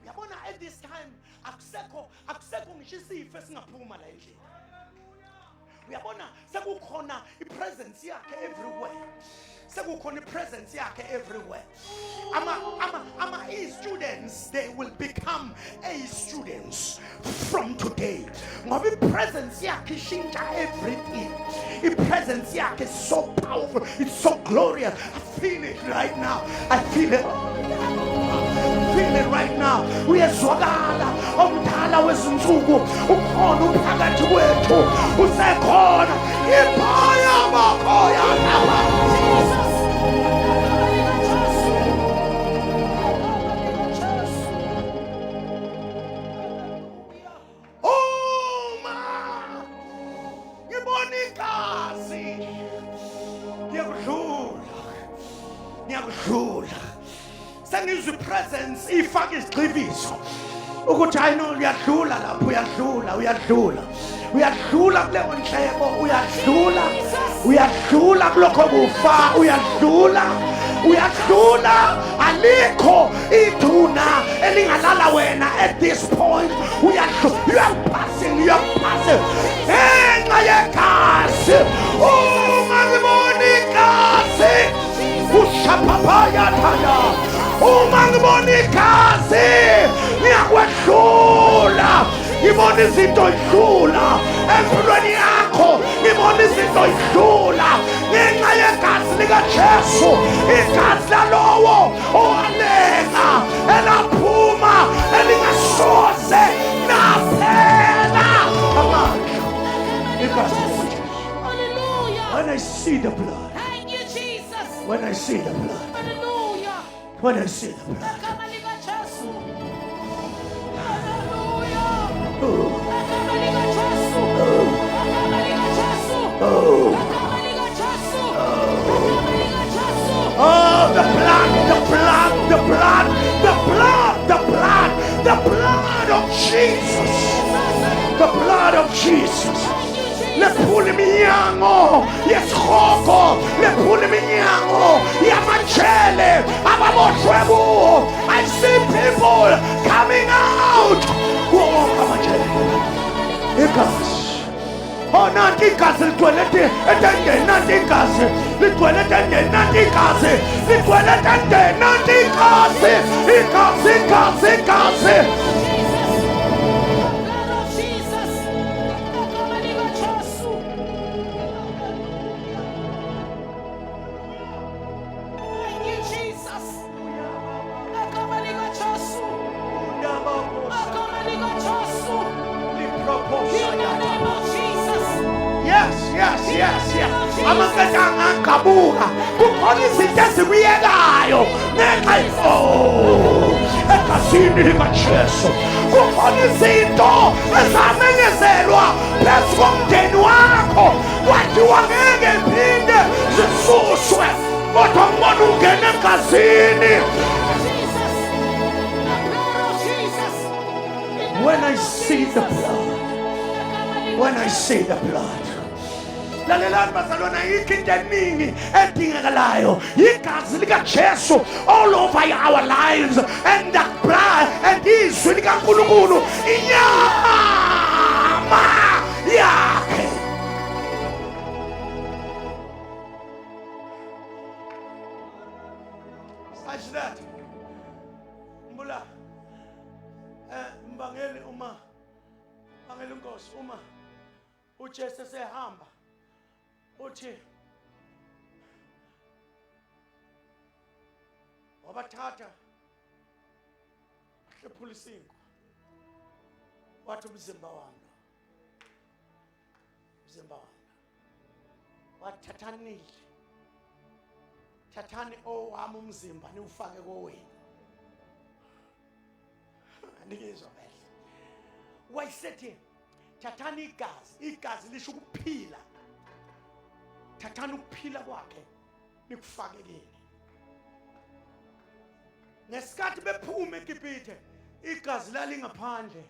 Uyabona at this time akusekho ngisho isifo esingaphuma la endlini. Uyabona sekukhona ipresence yakhe everywhere. Sekukhona ipresence yakhe everywhere. Ama students, they will become A students from today. Ngoba ipresence yakhe ishintsha everything. Ipresence yakhe is so powerful, it's so glorious. I feel it right now. I feel it. Feel it right now. Uyezwakala omdala wezinsuku ukhona uphakathi kwethu, usekhona iphaya bakhoya laba. Sengizwe presence ifake isigxivizo ukuthi I know uyadlula lapho, uyadlula kuleyo nhlebo, uyadlula kulokho kufa, uyadlula alikho ithuna elingalala wena at this point. Uyadlula, you're passing ngenxa yegazi. Uma ngibona igazi ushapapaya thanda, uma ngibona igazi ngiyakwedlula, ngibona izinto idlula empilweni yakho, ngibona izinto idlula ngenxa yegazi likaJesu, igazi lalowo owalenga elaphuma elingasoze naphela amandla igazi likaJesu. When I see the blood, Thank you, Jesus. when I see the blood, Hallelujah. when I see the blood, oh, the blood, the blood, the blood, the blood, the blood, the blood of Jesus. The blood of Jesus. Lephula iminyango yesihogo, lephula iminyango yamajele ababoshwe kuwo. I see people coming out. Wonke amajele. Igazi. Oh, nanti igazi ligcwele etendeni, nanti igazi ligcwele etendeni, nanti igazi ligcwele etendeni, nanti igazi, igazi, igazi, igazi. Amaketanga ngabuka kukhona izinto ezikuyekayo ngenxa egazini likaJesu. Kukhona izinto ezamenyezelwa phezu komndeni wakho kwathiwa ngeke phinde zisuswe, kodwa ngibona ungena egazini. When I see the blood, when I see the blood, lalelani bazalwana, yikho into eningi edingekalayo igazi likaJesu all over our lives, and the blood and izwi likaNkulunkulu, inyama yakhe. Such that mbula mbangeli uma mbangeli Nkosi uma uJesu sehamba uthi wabathatha hlephula isinkwa wathi umzimba wami, umzimba wami wathathanile, thathani owami umzimba niwufake kowenu. Andikezwa kahle. Wayesethi thathani igazi, igazi lisho ukuphila. Thathani ukuphila kwakhe nikufake kini. Ngesikhathi bephume eGibhithe, igazi lalingaphandle,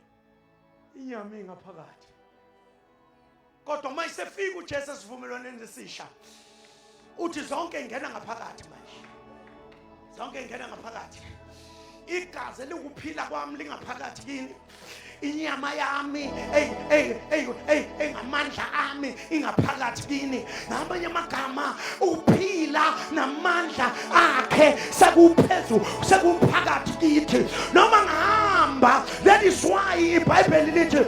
inyama ingaphakathi. Kodwa mase sefika uJesu esivumelwaneni esisha, uthi zonke ingena ngaphakathi manje. Zonke ingena ngaphakathi. Igazi likuphila kwami lingaphakathi kini. Inyama yami engamandla ami ingaphakathi kini. Ngamanye amagama uphila namandla akhe sekuphezulu, sekuphakathi kithi. Noma ngihamba, that is why iBhayibheli lithi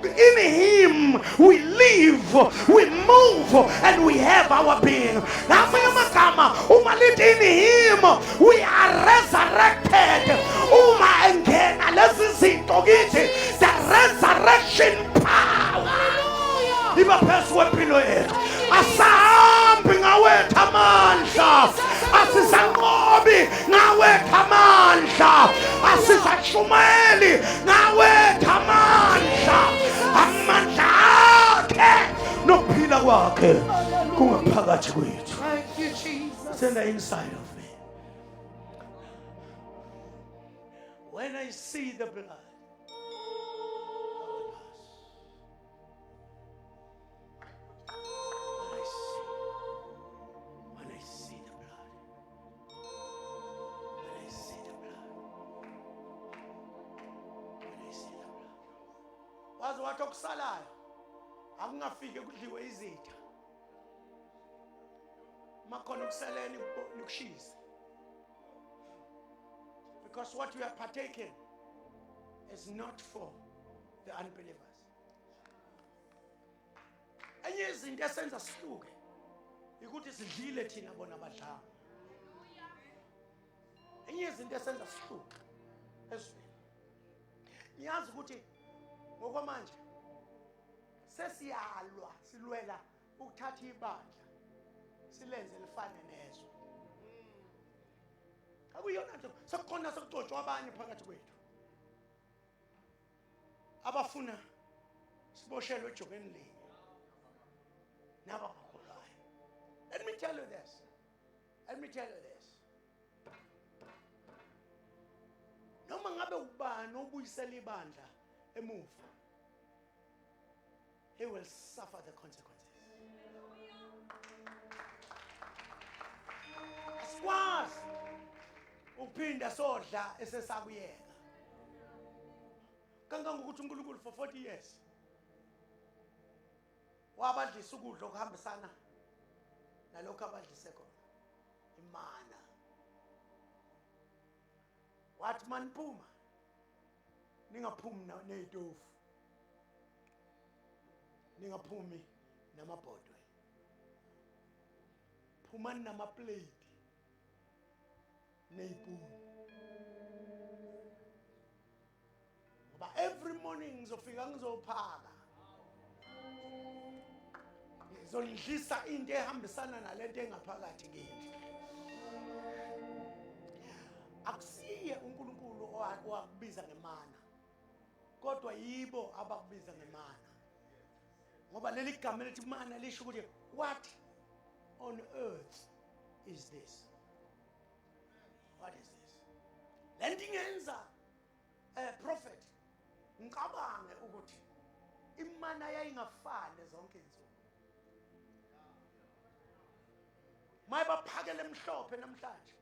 in him we live, we move, and we have our being. Ngamanye amagama uma lithi in him we are resurrected. Uma engena lezi zinto kithi, the resurrection power iba phezu kwempilo yethu. Asahambi ngawethu amandla, asisanqobi ngawethu amandla, asisashumeli ngawethu amandla. Amandla akhe nokuphila kwakhe kungaphakathi kwethu. Thank you, Jesus. It's in the inside of me. When I see the blood, wathi okusalayo akungafike kudliwe izitha, makhona ukusaleni nikushisa, because what we are partaking is not for the unbelievers. Enye izinto esenza sihluke ukuthi sidlile thina bona abadlanga. Enye izinto esenza sihluke ezweni, niyazi ukuthi ngokwamanje sesiyalwa silwela ukuthatha ibandla silenze lifane nezwe. Akuyona nje sekukhona sekuxoxwa abanye phakathi kwethu abafuna siboshelwe ejokeni linye nabakholwayo. Let me tell you this. ngabe ubani obuyisela ibandla emuva, he will suffer the consequences. Asikwazi ukuphinda sodla esesakuyeka. Kangangokuthi uNkulunkulu for 40 years wabadlisa ukudla okuhambisana nalokho abadlise khona, imana. Wathi maniphuma ningaphumi nezitofu, ningaphumi namabhodwe, phumani namaplate nezipuni. Ngoba every morning ngizofika ngizophaka, ngizolidlisa into ehambisana nalento engaphakathi kimi. Akusiye uNkulunkulu owakubiza ngemana, kodwa yibo abakubiza ngemana. Ngoba leli gama lithi mana lisho ukuthi what on earth is this? What is this? Lento ingenza prophet ngicabange ukuthi imana yayingafani zonke izinsuku. Mayibaphakele emhlophe namhlanje,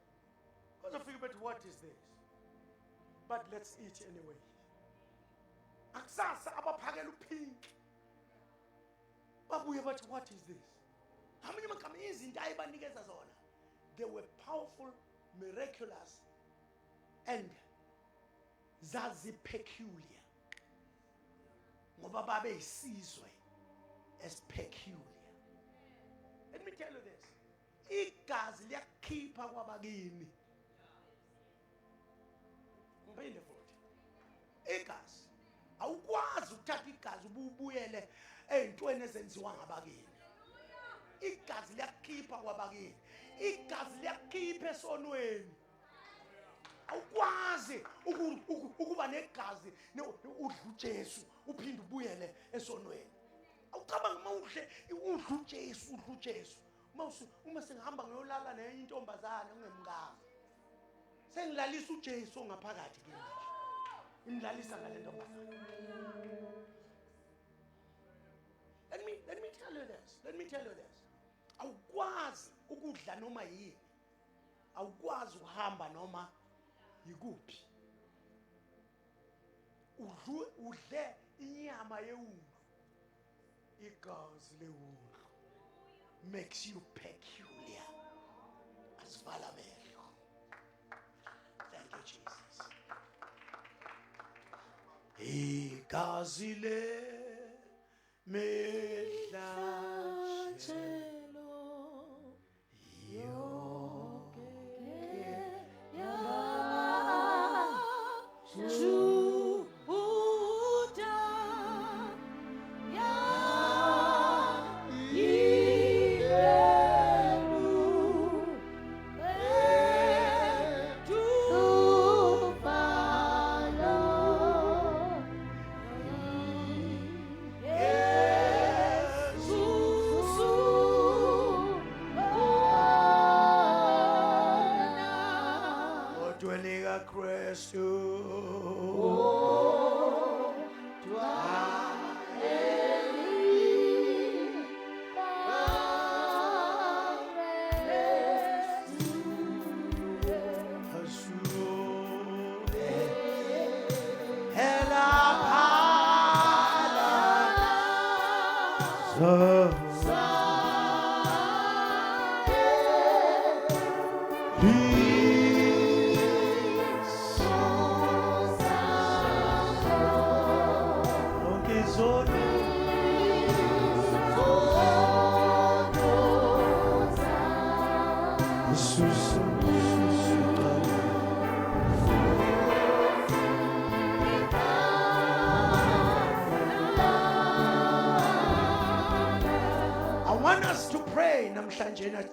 kuzofika bethi what is this? But let's eat anyway. Akusasa abaphakela upink, babuye bathi what is this? How many magama izinto ayibanikeza zona? They were powerful, miraculous, and zazi peculiar. Ngoba babe isizwe as peculiar. Let me tell you this. Igazi liyakhipha kwabakini. Ngiphinde futhi. Igazi awukwazi ukuthatha igazi ubuyele ezintweni ezenziwa ngabakini. Igazi liyakhipha kwabakini. Igazi liyakhipha esonweni. Awukwazi ukuba negazi udla uJesu uphinde ubuyele esonweni. Awucabanga mawudle udla uJesu. Uma sengihamba ngiyolala nenye intombazana ungemngaka, sengilalisa uJesu ngaphakathi kimi nje, imlalisa ngale ntombazana. Let me tell you this. Awukwazi ukudla noma yini, awukwazi uhamba noma yikuphi. Udle inyama yewulu, igazi lewulu makes you peculiar. Asivala amehlo. Thank you, Jesus. Igazi le mehlachelo yonke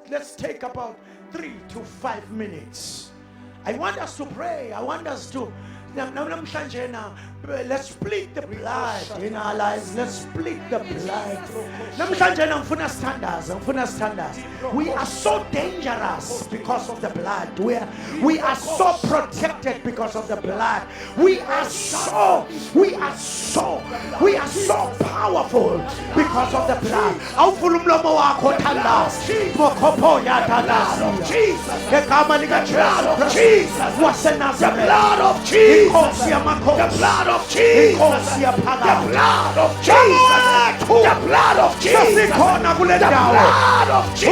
Let's take about 3 to 5 minutes. I want us to pray. I want us to namhlanje na, let's split the blood in our lives. Let's split the blood. Namhlanje na ngifuna standards. We are so dangerous because of the blood. We are so protected because of the blood. We are so powerful because of the blood. Awuvula umlomo wakho thandaza. Mokhopo ya thandaza. Jesus. Egama lika Jesus. The blood of Jesus. The blood of Jesus. The blood of Jesus. The blood of Jesus. The blood of Jesus.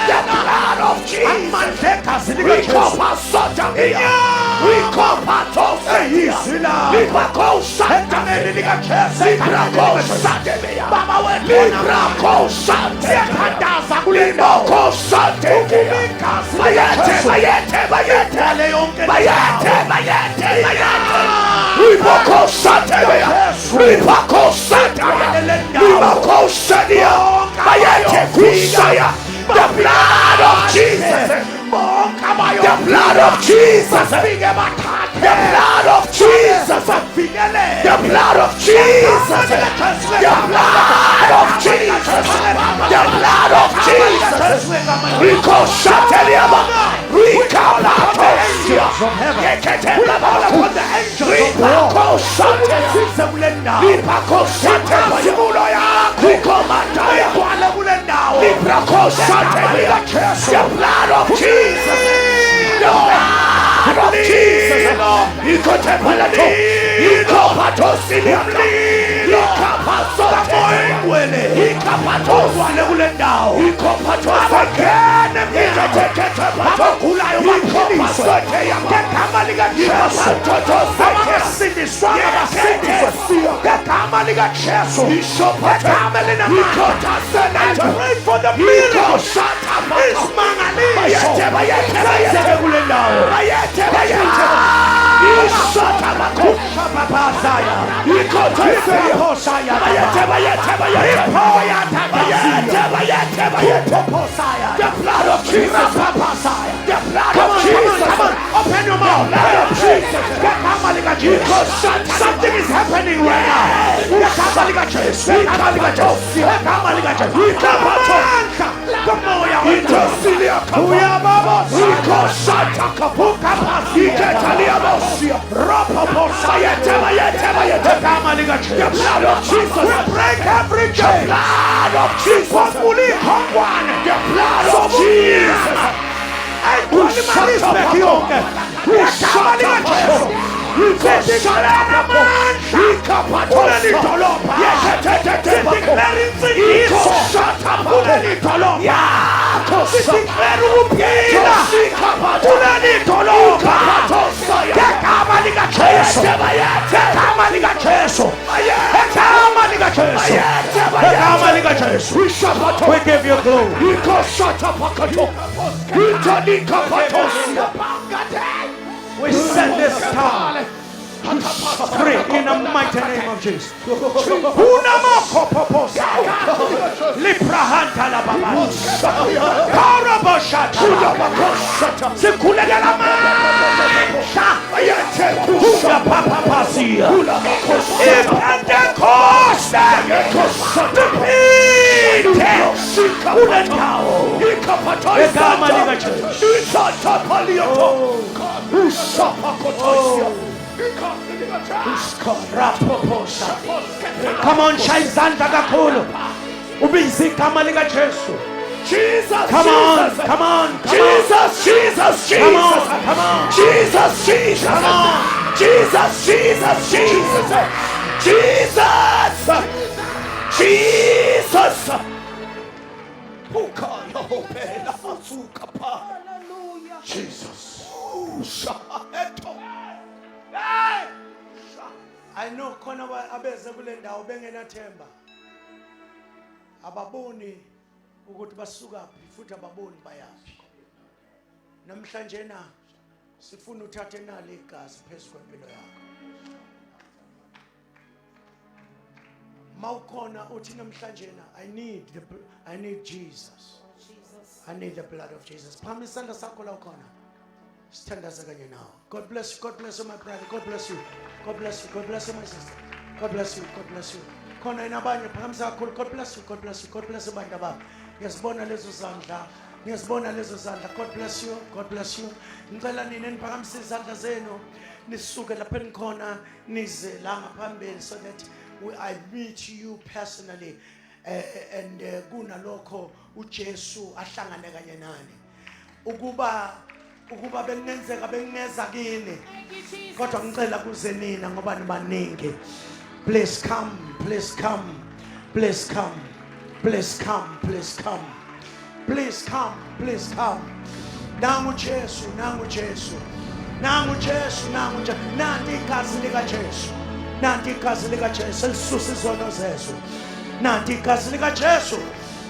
The blood of Jesus. The blood of Jesus. The blood of Jesus. The blood of Jesus. The blood of Jesus. The blood of Jesus. The blood of Jesus. We call Shateliaba. We call the angels of heaven. The angels the blood of Jesus. The blood of Jesus. The blood of Jesus. The blood of Jesus. Come on. Open your mouth. Something is happening right The blood of Jesus will break every chain. The blood of Jesus will leave one. The blood of Jesus. We give you glory. We send this town free in the mighty name of Jesus. Come on, Shaizanta Kakulu. Ubisi Kamaliga Jesu. Jesus, come on, come on, Jesus, Jesus, Jesus, come on, Jesus, Jesus, come on, Jesus, Jesus, Jesus, Jesus, Jesus. Hallelujah. Jesus. I know khona abeze kule ndawo bengenathemba ababoni ukuthi basuka phi futhi ababoni bayapi namhlanje na sifuna uthathe nali igazi phezulu kwempilo yakho mawukhona uthi namhlanje na I need Jesus. I need the blood of Jesus. Phamisa isandla sakho la ukhona Sithandaza kanye nawe. God bless you. God bless you, my brother. God bless you. God bless you. God bless you, my sister. God bless you. God bless you. Khona inabanye phamisa kakhulu. God bless you. God bless you. God bless you bantu baba. Ngiyasibona lezo zandla. Ngiyasibona lezo zandla. God bless you. God bless you. Ngicela nini niphakamise izandla zenu. Nisuke lapha nikhona nize la ngaphambili so that I meet you personally. And kunalokho uJesu ahlangane kanye nani. Ukuba bengenzeka bengeza kini kodwa ngicela kuze nina ngoba nibaningi. Please come, please come, please come, please come, please come, please come, please come. Nangu Jesu, nangu Jesu, nangu Jesu, nangu Jesu. Nanti igazi lika Jesu, nanti igazi lika Jesu elisusa izono zethu. Nanti igazi lika Jesu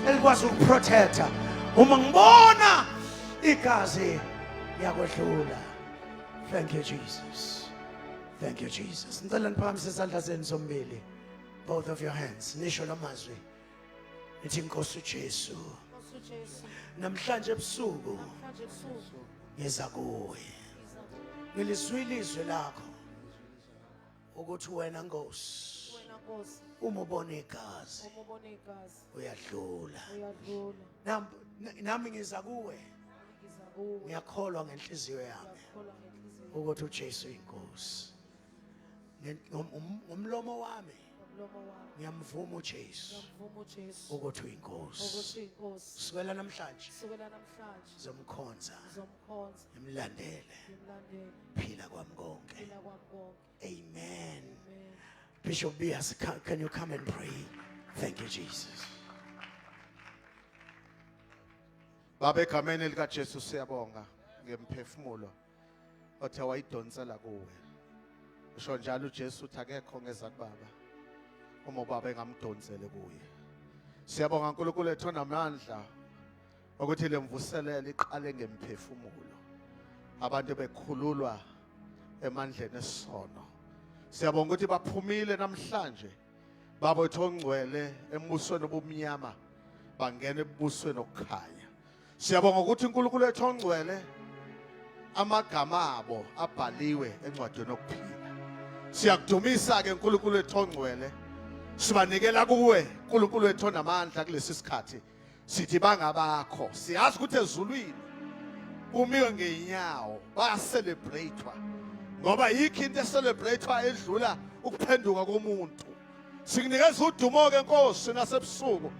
elikwazi ukuprotecta. Uma ngibona igazi yakwedlula. Thank you Jesus. Thank you Jesus. Ngicela niphakamise izandla zenu zombili. Both of your hands. Nisho lamazwi. Nithi Nkosi uJesu. Namhlanje ebusuku ngeza kuwe. Ngilizwile izwi lakho ukuthi wena Nkosi uma ubona igazi uyadlula. Nami ngiza kuwe. Ngiyakholwa ngenhliziyo yami ukuthi uJesu inkosi. Ngomlomo wami ngiyamvuma uJesu ukuthi uyinkosi. Sukela namhlanje zomkhonza ngimlandele phila kwami konke. Amen. Bishop Bias, can you come and pray? Thank you Jesus. Baba egameni lika Jesu siyabonga ngemphefumulo othe wayidonsela kuwe. Usho njalo uJesu uthi akekho ngeza kubaba uma ubaba engamdonsele kuye. Siyabonga uNkulunkulu ethu onamandla ukuthi lemvuselelo iqale ngemphefumulo. Abantu bekhululwa emandleni esono. Siyabonga ukuthi baphumile namhlanje baba wethu ongcwele embusweni obumnyama bangena ebusweni okukhanya. Siyabonga ukuthi uNkulunkulu ethu ongcwele amagama abo abhaliwe encwadini yokuphila. Siyakudumisa ke uNkulunkulu ethu ongcwele. Sibanikela kuwe uNkulunkulu ethu onamandla kulesi sikhathi. Sithi bangabakho. Siyazi ukuthi ezulwini umiwe ngeenyawo bayacelebratewa. Ngoba yikho into celebratewa edlula ukuphenduka komuntu. Sikunikeza udumo ke Nkosi nasebusuku.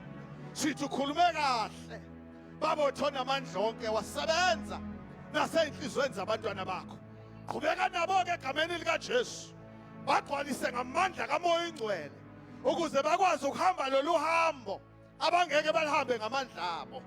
Sithi ukhulume kahle. Baba uthona amandla onke wasebenza naseyinhlizweni zabantwana bakho. Qhubeka nabo ke egameni lika Jesu. Bagcwalise ngamandla kaMoya oNgcwele ukuze bakwazi ukuhamba lolu hambo abangeke balihambe ngamandla abo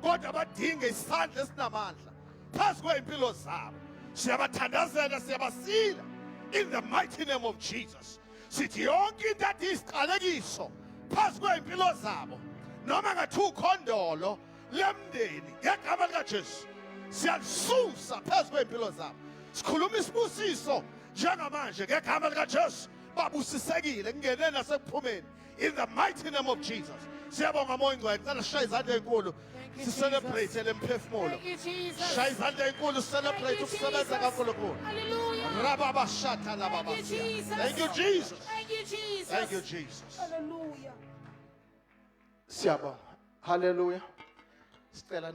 kodwa badinge isandla esinamandla phezu kweimpilo zabo. Siyabathandazela siyabasila in the mighty name of Jesus. Sithi yonke into isiqalekiso phezu kweimpilo zabo noma ngathi ukhondolo lemndeni ngegama lika Jesu siyalisusa phezu kweimpilo zabo. Sikhuluma isibusiso njengamanje ngegama lika Jesu babusisekile kungene nasekuphumeni in the mighty name of Jesus. Siyabonga Moya oNgcwele cela shaya izandla ezinkulu sicelebrate lemphefumulo. Shaya izandla ezinkulu celebrate ukusebenza kaNkulunkulu. Rababa shata lababa. Thank you Jesus. Thank you Jesus. Thank you Jesus. Hallelujah. Siyabonga. Hallelujah. Sicela